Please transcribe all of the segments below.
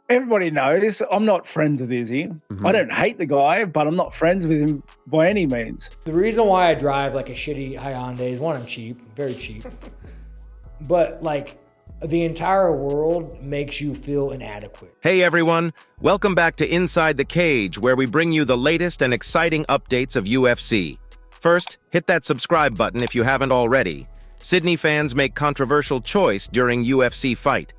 everybody knows I'm not friends with Izzy. I don't hate the guy, but I'm not friends with him by any means. The reason why I drive like a shitty Hyundai is one, I'm cheap, very cheap. But like the entire world makes you feel inadequate. Hey everyone, welcome back to Inside the Cage, where we bring you the latest and exciting updates of UFC. First, hit that subscribe button if you haven't already. Sydney fans make controversial choice during UFC fight.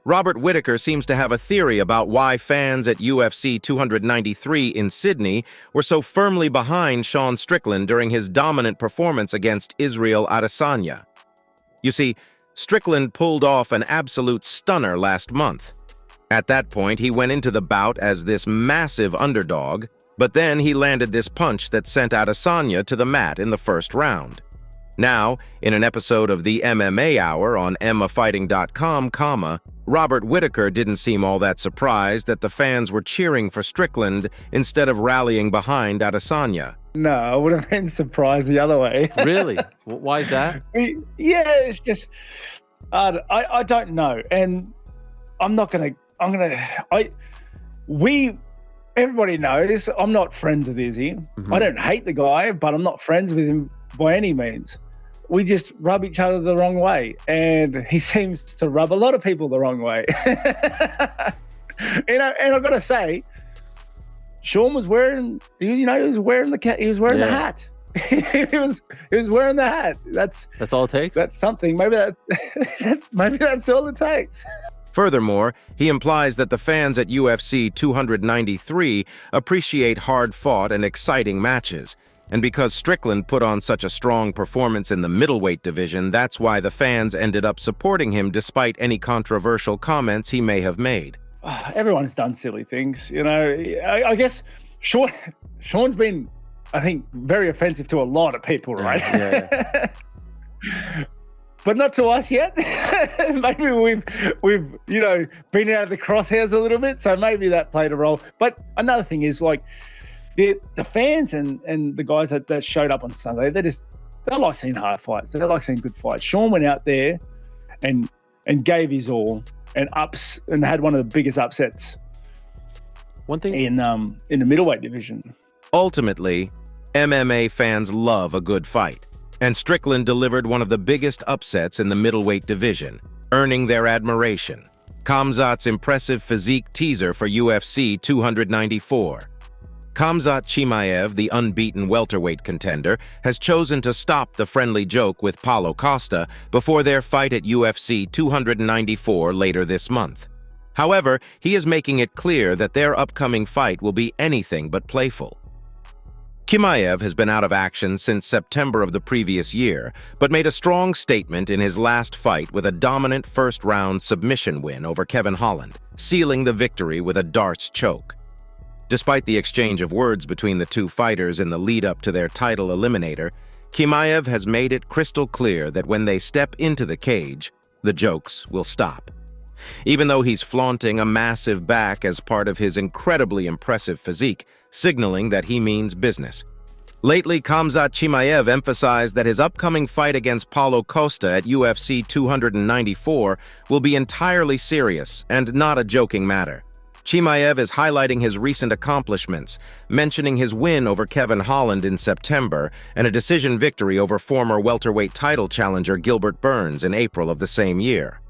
Robert Whittaker seems to have a theory about why fans at UFC 293 in Sydney were so firmly behind Sean Strickland during his dominant performance against Israel Adesanya. You see, Strickland pulled off an absolute stunner last month. At that point, he went into the bout as this massive underdog, but then he landed this punch that sent Adesanya to the mat in the first round. Now, in an episode of the MMA Hour on EmmaFighting.com, Robert Whittaker didn't seem all that surprised that the fans were cheering for Strickland instead of rallying behind Adesanya. No, I would have been surprised the other way. Really? Why is that? Yeah, it's just, I don't know. And everybody knows I'm not friends with Izzy. I don't hate the guy, but I'm not friends with him by any means. We just rub each other the wrong way, and he seems to rub a lot of people the wrong way. And I've got to say, Sean was wearing, he was wearing the hat. he was wearing the hat. That's all it takes. That's something. Maybe that's all it takes. Furthermore, he implies that the fans at UFC 293 appreciate hard-fought and exciting matches. And because Strickland put on such a strong performance in the middleweight division, that's why the fans ended up supporting him despite any controversial comments he may have made. Everyone's done silly things, you know. I guess Sean's been, I think, very offensive to a lot of people, right? Yeah. But not to us yet. Maybe we've been out of the crosshairs a little bit, so maybe that played a role. But another thing is, like, the fans and the guys that showed up on Sunday, they like seeing hard fights. They like seeing good fights. Sean went out there and gave his all and had one of the biggest upsets. One thing in the middleweight division. Ultimately, MMA fans love a good fight, and Strickland delivered one of the biggest upsets in the middleweight division, earning their admiration. Khamzat's impressive physique teaser for UFC 294. Khamzat Chimaev, the unbeaten welterweight contender, has chosen to stop the friendly joke with Paulo Costa before their fight at UFC 294 later this month. However, he is making it clear that their upcoming fight will be anything but playful. Chimaev has been out of action since September of the previous year, but made a strong statement in his last fight with a dominant first-round submission win over Kevin Holland, sealing the victory with a darts choke. Despite the exchange of words between the two fighters in the lead-up to their title eliminator, Chimaev has made it crystal clear that when they step into the cage, the jokes will stop. Even though he's flaunting a massive back as part of his incredibly impressive physique, signaling that he means business. Lately, Khamzat Chimaev emphasized that his upcoming fight against Paulo Costa at UFC 294 will be entirely serious and not a joking matter. Chimaev is highlighting his recent accomplishments, mentioning his win over Kevin Holland in September and a decision victory over former welterweight title challenger Gilbert Burns in April of the same year.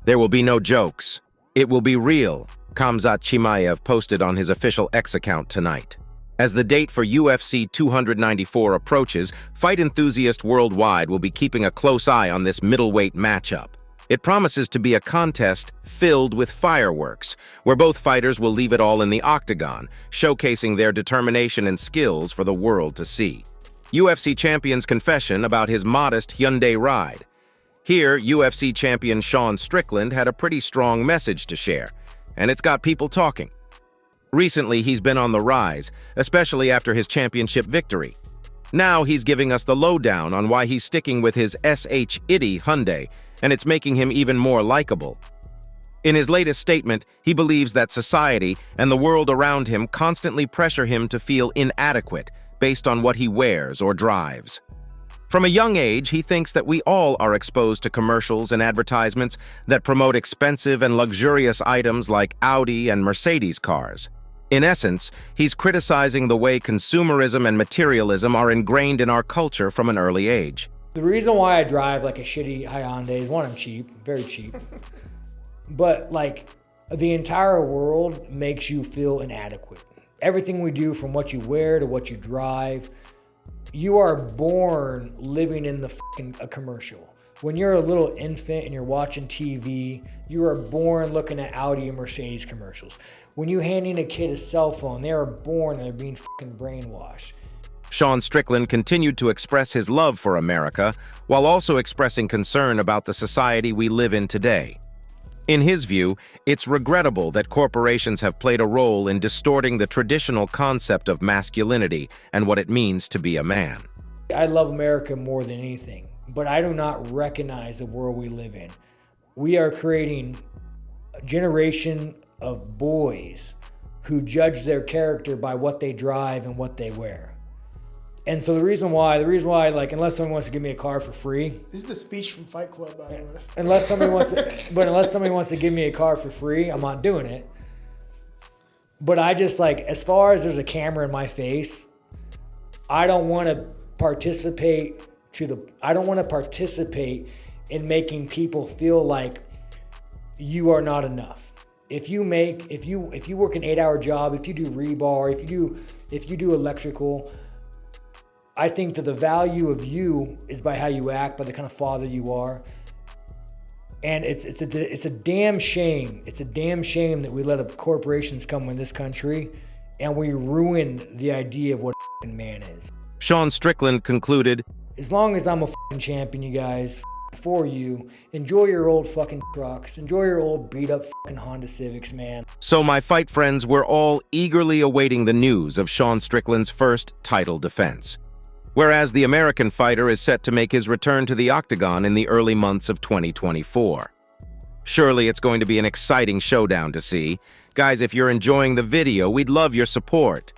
"There will be no jokes. It will be real," Khamzat Chimaev posted on his official X account tonight. As the date for UFC 294 approaches, fight enthusiasts worldwide will be keeping a close eye on this middleweight matchup. It promises to be a contest filled with fireworks, where both fighters will leave it all in the octagon, showcasing their determination and skills for the world to see. UFC champion's confession about his modest Hyundai ride. Here, UFC champion Sean Strickland had a pretty strong message to share, and it's got people talking. Recently, he's been on the rise, especially after his championship victory. Now he's giving us the lowdown on why he's sticking with his SH-itty Hyundai, and it's making him even more likable. In his latest statement, he believes that society and the world around him constantly pressure him to feel inadequate based on what he wears or drives. From a young age, he thinks that we all are exposed to commercials and advertisements that promote expensive and luxurious items like Audi and Mercedes cars. In essence, he's criticizing the way consumerism and materialism are ingrained in our culture from an early age. The reason why I drive like a shitty Hyundai is, one, I'm cheap, very cheap. But like, the entire world makes you feel inadequate. Everything we do, from what you wear to what you drive, you are born living in the a commercial. When you're a little infant and you're watching TV, you are born looking at Audi and Mercedes commercials. When you handing a kid a cell phone, they are born and they're being brainwashed. Sean Strickland continued to express his love for America while also expressing concern about the society we live in today. In his view, it's regrettable that corporations have played a role in distorting the traditional concept of masculinity and what it means to be a man. I love America more than anything, but I do not recognize the world we live in. We are creating a generation of boys who judge their character by what they drive and what they wear. And so the reason why, like, unless someone wants to give me a car for free. This is the speech from Fight Club, by the way. Unless somebody wants to give me a car for free, I'm not doing it. But I just, like, as far as there's a camera in my face, I don't want to participate in making people feel like you are not enough. If you work an 8-hour job, if you do rebar, if you do electrical, I think that the value of you is by how you act, by the kind of father you are. And it's a damn shame. It's a damn shame that we let corporations come in this country and we ruin the idea of what a man is. Sean Strickland concluded, as long as I'm a champion, you guys, for you, enjoy your old fucking trucks, enjoy your old beat up Honda Civics, man. So my fight friends, we're all eagerly awaiting the news of Sean Strickland's first title defense. Whereas the American fighter is set to make his return to the octagon in the early months of 2024. Surely it's going to be an exciting showdown to see. Guys, if you're enjoying the video, we'd love your support.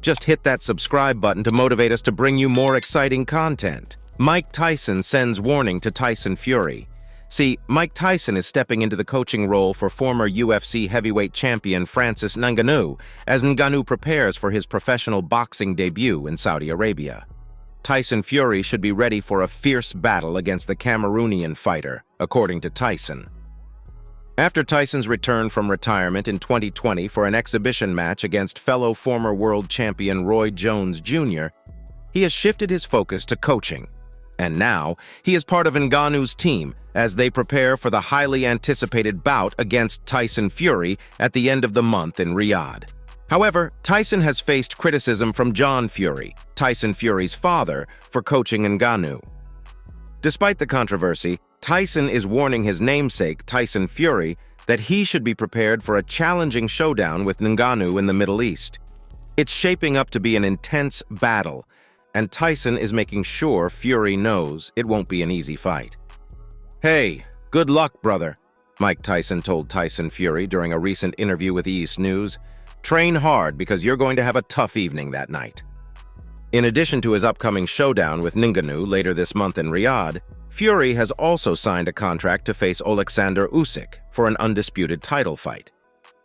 Just hit that subscribe button to motivate us to bring you more exciting content. Mike Tyson sends warning to Tyson Fury. See, Mike Tyson is stepping into the coaching role for former UFC heavyweight champion Francis Ngannou as Ngannou prepares for his professional boxing debut in Saudi Arabia. Tyson Fury should be ready for a fierce battle against the Cameroonian fighter, according to Tyson. After Tyson's return from retirement in 2020 for an exhibition match against fellow former world champion Roy Jones Jr., he has shifted his focus to coaching. And now, he is part of Ngannou's team as they prepare for the highly anticipated bout against Tyson Fury at the end of the month in Riyadh. However, Tyson has faced criticism from John Fury, Tyson Fury's father, for coaching Ngannou. Despite the controversy, Tyson is warning his namesake, Tyson Fury, that he should be prepared for a challenging showdown with Ngannou in the Middle East. It's shaping up to be an intense battle, and Tyson is making sure Fury knows it won't be an easy fight. "Hey, good luck, brother," Mike Tyson told Tyson Fury during a recent interview with East News. "Train hard because you're going to have a tough evening that night." In addition to his upcoming showdown with Ngannou later this month in Riyadh, Fury has also signed a contract to face Oleksandr Usyk for an undisputed title fight.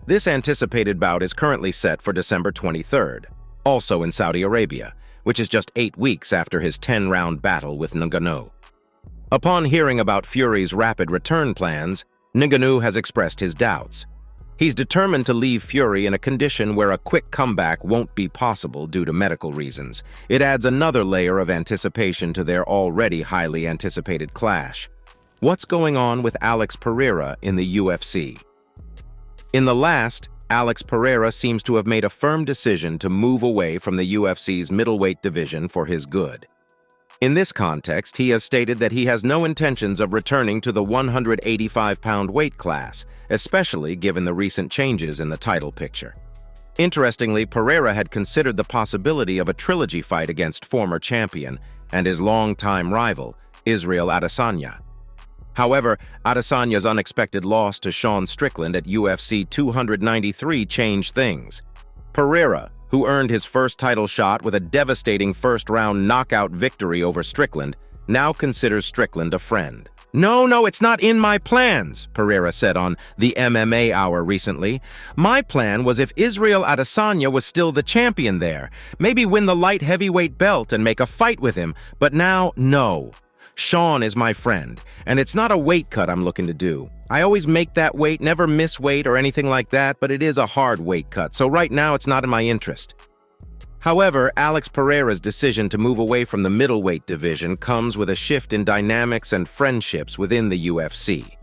This anticipated bout is currently set for December 23rd, also in Saudi Arabia, which is just 8 weeks after his 10-round battle with Ngannou. Upon hearing about Fury's rapid return plans, Ngannou has expressed his doubts. He's determined to leave Fury in a condition where a quick comeback won't be possible due to medical reasons. It adds another layer of anticipation to their already highly anticipated clash. What's going on with Alex Pereira in the UFC? In the last, Alex Pereira seems to have made a firm decision to move away from the UFC's middleweight division for his good. In this context, he has stated that he has no intentions of returning to the 185-pound weight class, especially given the recent changes in the title picture. Interestingly, Pereira had considered the possibility of a trilogy fight against former champion and his longtime rival, Israel Adesanya. However, Adesanya's unexpected loss to Sean Strickland at UFC 293 changed things. Pereira, who earned his first title shot with a devastating first-round knockout victory over Strickland, now considers Strickland a friend. No, it's not in my plans, Pereira said on the MMA Hour recently. My plan was if Israel Adesanya was still the champion there, maybe win the light heavyweight belt and make a fight with him, but now, no. Sean is my friend, and it's not a weight cut I'm looking to do. I always make that weight, never miss weight or anything like that, but it is a hard weight cut, so right now it's not in my interest. However, Alex Pereira's decision to move away from the middleweight division comes with a shift in dynamics and friendships within the UFC.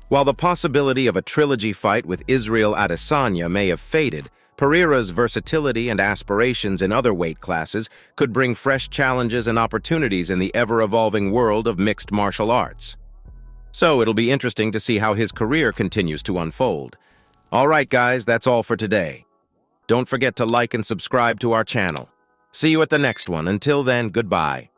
While the possibility of a trilogy fight with Israel Adesanya may have faded, Pereira's versatility and aspirations in other weight classes could bring fresh challenges and opportunities in the ever-evolving world of mixed martial arts. So it'll be interesting to see how his career continues to unfold. All right, guys, that's all for today. Don't forget to like and subscribe to our channel. See you at the next one. Until then, goodbye.